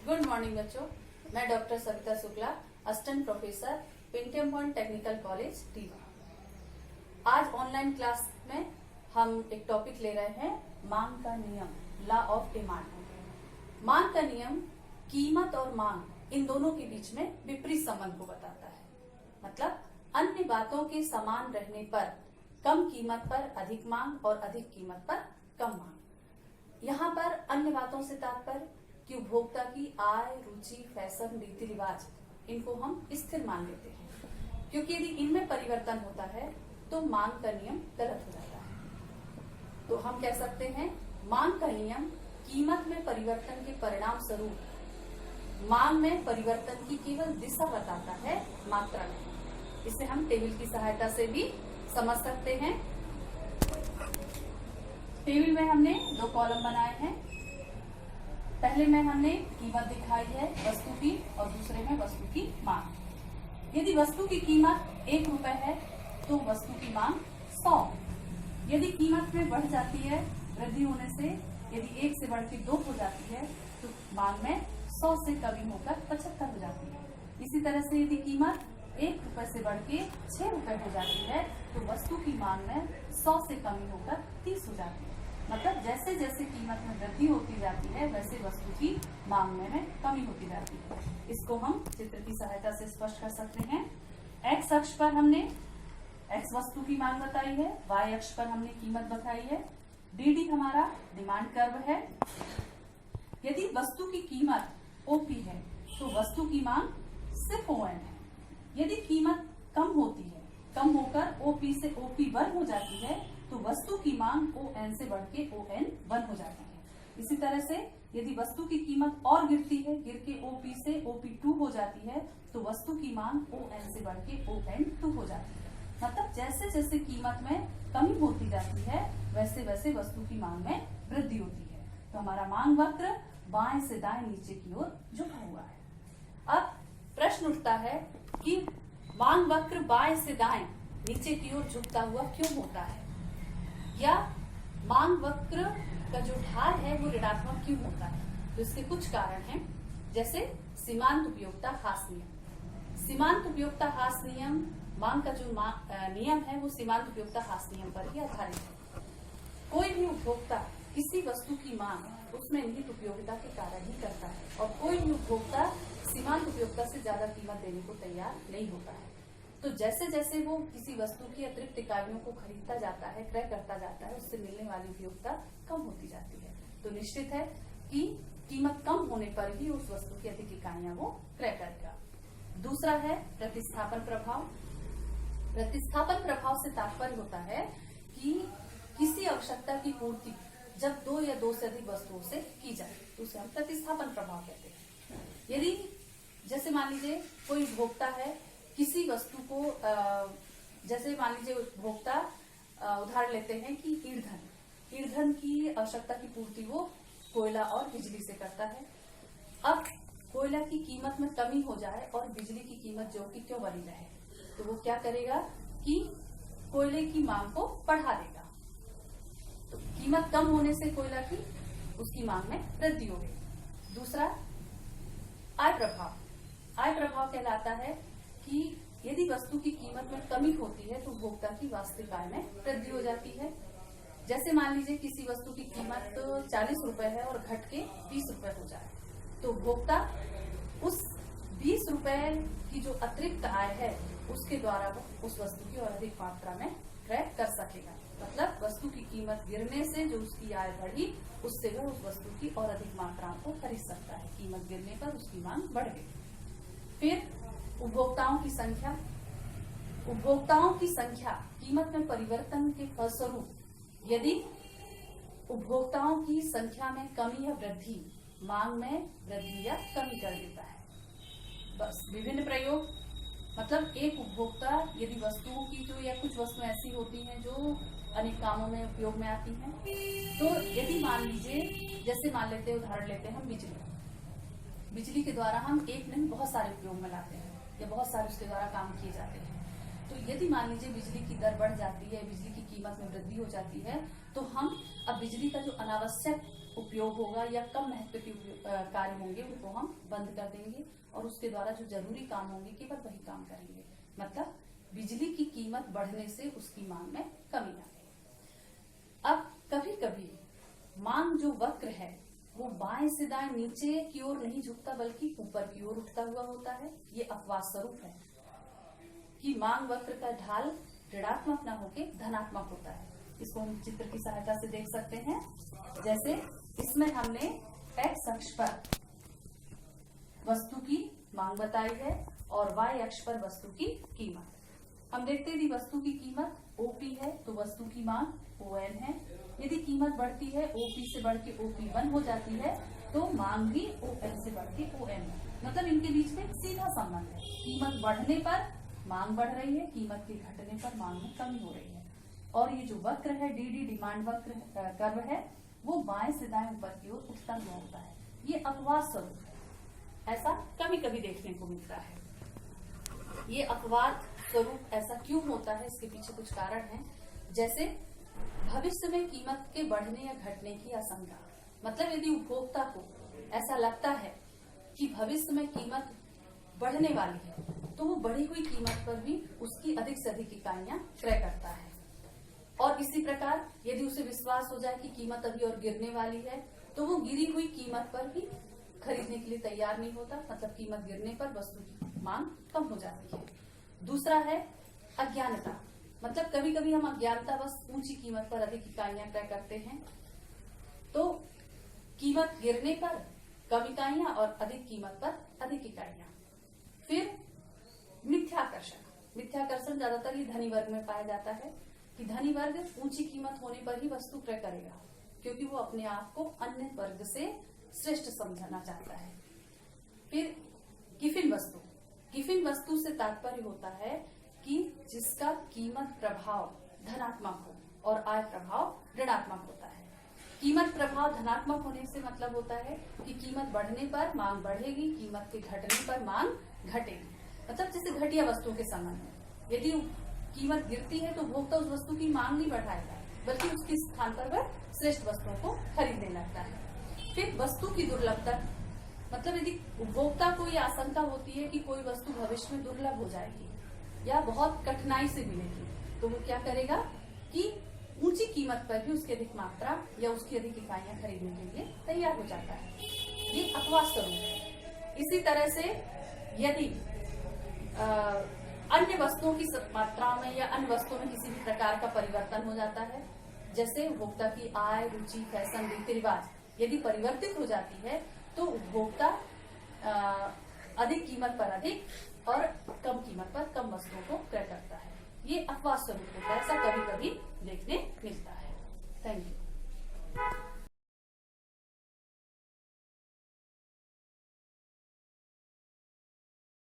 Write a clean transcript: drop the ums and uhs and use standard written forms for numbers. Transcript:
Good morning बच्चों, मैं doctor Savita Shukla, assistant professor, Pentium point technical college Rewa. आज ऑनलाइन क्लास में हम एक टॉपिक ले रहे हैं मांग का नियम, लॉ ऑफ डिमांड। मांग का नियम कीमत और मांग इन दोनों के बीच में विपरीत संबंध को बताता है। मतलब अन्य बातों के समान रहने पर कम कीमत पर अधिक मांग और अधिक कीमत पर कम मांग। यहाँ पर अन्य बातों से तात्पर्य कि उपभोक्ता की आय, रुचि, फैशन, रीति रिवाज इनको हम स्थिर मान लेते हैं, क्योंकि यदि इनमें परिवर्तन होता है तो मांग का नियम गलत हो जाता है। तो हम कह सकते हैं मांग का नियम कीमत में परिवर्तन के परिणाम स्वरूप मांग में परिवर्तन की केवल दिशा बताता है, मात्रा नहीं। इसे हम टेबल की सहायता से भी समझ सकते हैं। टेबल में हमने दो कॉलम बनाए हैं। पहले में हमने कीमत दिखाई है वस्तु की और दूसरे में वस्तु की मांग। यदि वस्तु की कीमत 1 रुपए है तो वस्तु की मांग 100। यदि कीमत में बढ़ जाती है वृद्धि होने से, यदि 1 से बढ़ के 2 हो जाती है तो मांग में 100 से कमी होकर 75 हो जाती है। इसी तरह से यदि कीमत 1 रुपए से बढ़ के 6 रुपए हो जाती है तो वस्तु की मांग में 100 से कमी होकर 30 हो जाती है। मतलब जैसे जैसे कीमत में वृद्धि होती जाती है वैसे वस्तु की मांग में कमी होती जाती है। इसको हम चित्र की सहायता से स्पष्ट कर सकते हैं। एक्स अक्ष पर हमने एक्स वस्तु की मांग बताई है, वाई अक्ष पर हमने कीमत बताई है। डी हमारा डिमांड कर्व है। यदि वस्तु की कीमत ओपी है तो वस्तु की मांग सिर्फ ओएन है। यदि कीमत कम होती है, कम होकर ओपी से ओपी 1 हो जाती है तो वस्तु की मांग ON से बढ़ के ON 1 हो जाती है। इसी तरह से यदि वस्तु की कीमत और गिरती है, गिर के OP से OP 2 हो जाती है तो वस्तु की मांग ON से बढ़ के ON 2 हो जाती है। मतलब जैसे जैसे कीमत में कमी होती जाती है वैसे वैसे वस्तु की मांग में वृद्धि होती है। तो हमारा मांग वक्र बाएं से दाएं नीचे की ओर झुका हुआ है। अब प्रश्न उठता है कि मांग वक्र बाएं से दाएं नीचे की ओर झुकता हुआ क्यों होता है, या मांग वक्र का जो ढाल है वो ऋणात्मक क्यों होता है। तो इसके कुछ कारण हैं, जैसे सीमांत उपयोगिता ह्रास नियम। सीमांत उपयोगिता ह्रास नियम मांग का जो नियम है वो सीमांत उपयोगिता ह्रास नियम पर ही आधारित है। कोई भी उपभोक्ता किसी वस्तु की मांग उसमें निहित उपयोगिता के कारण ही करता है और कोई भी उपभोक्ता सीमांत उपयोगिता से ज्यादा कीमत देने को तैयार नहीं होता है। तो जैसे जैसे वो किसी वस्तु की अतिरिक्त इकाइयों को खरीदता जाता है, क्रय करता जाता है, उससे मिलने वाली उपयोगिता कम होती जाती है। तो निश्चित है कि कीमत कम होने पर ही उस वस्तु की अधिक इकाइयां वो क्रय करेगा। दूसरा है प्रतिस्थापन प्रभाव। प्रतिस्थापन प्रभाव से तात्पर्य होता है कि किसी आवश्यकता की पूर्ति जब 2 या 2 से अधिक वस्तुओं से की जाए तो उसे हम प्रतिस्थापन प्रभाव कहते हैं। यदि जैसे मान लीजिए कोई उपभोक्ता है किसी वस्तु को, जैसे मान लीजिए उपभोक्ता उदाहरण लेते हैं कि ईंधन की आवश्यकता की पूर्ति वो कोयला और बिजली से करता है। अब कोयला की कीमत में कमी हो जाए और बिजली की कीमत जो कि त्यों बनी रहे तो वो क्या करेगा कि कोयले की मांग को बढ़ा देगा। तो कीमत कम होने से कोयला की उसकी मांग में वृद्धि हो गई। दूसरा आय प्रभाव। आय प्रभाव कहलाता है कि यदि वस्तु की कीमत में कमी होती है तो उपभोक्ता की वास्तविक आय में वृद्धि हो जाती है। जैसे मान लीजिए किसी वस्तु की कीमत 40 रुपए है और घट के 20 रुपए हो जाए तो उपभोक्ता उस 20 रुपए की जो अतिरिक्त आय है उसके द्वारा वो उस वस्तु की और अधिक मात्रा में क्रय कर सकेगा। मतलब वस्तु की कीमत गिरने से जो उसकी आय बढ़ी उससे वह उस वस्तु की और अधिक मात्रा को खरीद सकता है। कीमत गिरने पर उसकी मांग बढ़ गई। फिर उपभोक्ताओं की संख्या। उपभोक्ताओं की संख्या कीमत में परिवर्तन के फलस्वरूप यदि उपभोक्ताओं की संख्या में कमी या वृद्धि मांग में वृद्धि या कमी कर देता है। बस विभिन्न प्रयोग, मतलब एक उपभोक्ता यदि वस्तुओं की जो या कुछ वस्तुएं ऐसी होती हैं जो अनेक कामों में उपयोग में आती हैं, तो यदि मान लीजिए जैसे मान लेते हैं उदाहरण लेते हैं हम बिजली के द्वारा हम एक नहीं बहुत सारे उपयोग में लाते हैं या बहुत सारे उसके द्वारा काम किए जाते हैं। तो यदि मान लीजिए बिजली की दर बढ़ जाती है, बिजली की कीमत में वृद्धि हो जाती है तो हम अब बिजली का जो अनावश्यक उपयोग होगा या कम महत्व के कार्य होंगे उनको हम बंद कर देंगे और उसके द्वारा जो जरूरी काम होंगे केवल वही काम करेंगे। मतलब बिजली की कीमत बढ़ने से उसकी मांग में कमी आ गई। अब कभी कभी मांग जो वक्र है वो बाएं से दाएं नीचे की ओर नहीं झुकता बल्कि ऊपर की ओर उठता हुआ होता है। ये अपवाद स्वरूप है कि मांग वक्र का ढाल ऋणात्मक न होके धनात्मक होता है। इसको हम चित्र की सहायता से देख सकते हैं। जैसे इसमें हमने एक्स अक्ष पर वस्तु की मांग बताई है और वाई अक्ष पर वस्तु की कीमत। हम देखते हैं यदि वस्तु की कीमत ओपी है तो वस्तु की मांग ओएन है। यदि कीमत बढ़ती है ओपी से बढ़ के ओपी1 हो जाती है तो मांग भी ओएन से बढ़ के ओएन है। मतलब इनके बीच में एक सीधा संबंध है। कीमत बढ़ने पर मांग बढ़ रही है, कीमत के घटने पर मांग में कमी हो रही है। और ये जो वक्र है डीडी डिमांड वक्र कर्व है वो बाएं से दाएं ऊपर की ओर उठता हुआ होता है। ये अपवाद स्वरूप है, ऐसा कभी कभी देखने को मिलता है। ये अपवाद स्वरूप ऐसा क्यों होता है, इसके पीछे कुछ कारण है। जैसे भविष्य में कीमत के बढ़ने या घटने की आशंका। मतलब यदि उपभोक्ता को ऐसा लगता है कि भविष्य में कीमत बढ़ने वाली है तो वो बढ़ी हुई कीमत पर भी उसकी अधिक से अधिक इकाइयां क्रय करता है। और इसी प्रकार यदि उसे विश्वास हो जाए कि कीमत अभी और गिरने वाली है तो वो गिरी हुई कीमत पर भी खरीदने के लिए तैयार नहीं होता। मतलब कीमत गिरने पर वस्तु की मांग कम हो जाती है। दूसरा है अज्ञानता। मतलब कभी कभी हम अज्ञानता बस ऊंची कीमत पर अधिक इकाइयां क्रय करते हैं तो कीमत गिरने पर कम इकाइयां और अधिक कीमत पर अधिक इकाइयां। फिर मिथ्याकर्षण। मिथ्याकर्षण ज्यादातर ये धनी वर्ग में पाया जाता है कि धनी वर्ग ऊंची कीमत होने पर ही वस्तु क्रय करेगा क्योंकि वो अपने आप को अन्य वर्ग से श्रेष्ठ समझना चाहता है। फिर गिफिन वस्तु। गिफिन वस्तु से तात्पर्य होता है कि जिसका कीमत प्रभाव धनात्मक हो और आय प्रभाव ऋणात्मक होता है। कीमत प्रभाव धनात्मक होने से मतलब होता है कि कीमत बढ़ने पर मांग बढ़ेगी, कीमत के घटने पर मांग घटेगी। मतलब जैसे घटिया वस्तुओं के संबंध में यदि कीमत गिरती है तो उपभोक्ता उस वस्तु की मांग नहीं बढ़ाएगा बल्कि उसके स्थान पर वह श्रेष्ठ वस्तुओं को खरीदने लगता है। फिर वस्तु की दुर्लभता। मतलब यदि उपभोक्ता को यह आशंका होती है कि कोई वस्तु भविष्य में दुर्लभ हो जाएगी या बहुत कठिनाई से मिलेगी तो वो क्या करेगा कि ऊंची कीमत पर भी उसकी अधिक मात्रा या उसकी अधिक इकाइयां खरीदने के लिए तैयार हो जाता है। ये अपवाद स्वरूप है। इसी तरह से यदि अन्य वस्तुओं की मात्रा में या अन्य वस्तुओं में किसी भी प्रकार का परिवर्तन हो जाता है, जैसे उपभोक्ता की आय, रुचि, फैशन, रीति रिवाज यदि परिवर्तित हो जाती है तो उपभोक्ता अधिक कीमत पर अधिक और कम कीमत पर कम वस्तुओं को क्रय करता है। ये अपवाद स्वरूप होता है, ऐसा कभी कभी देखने मिलता है। Thank you.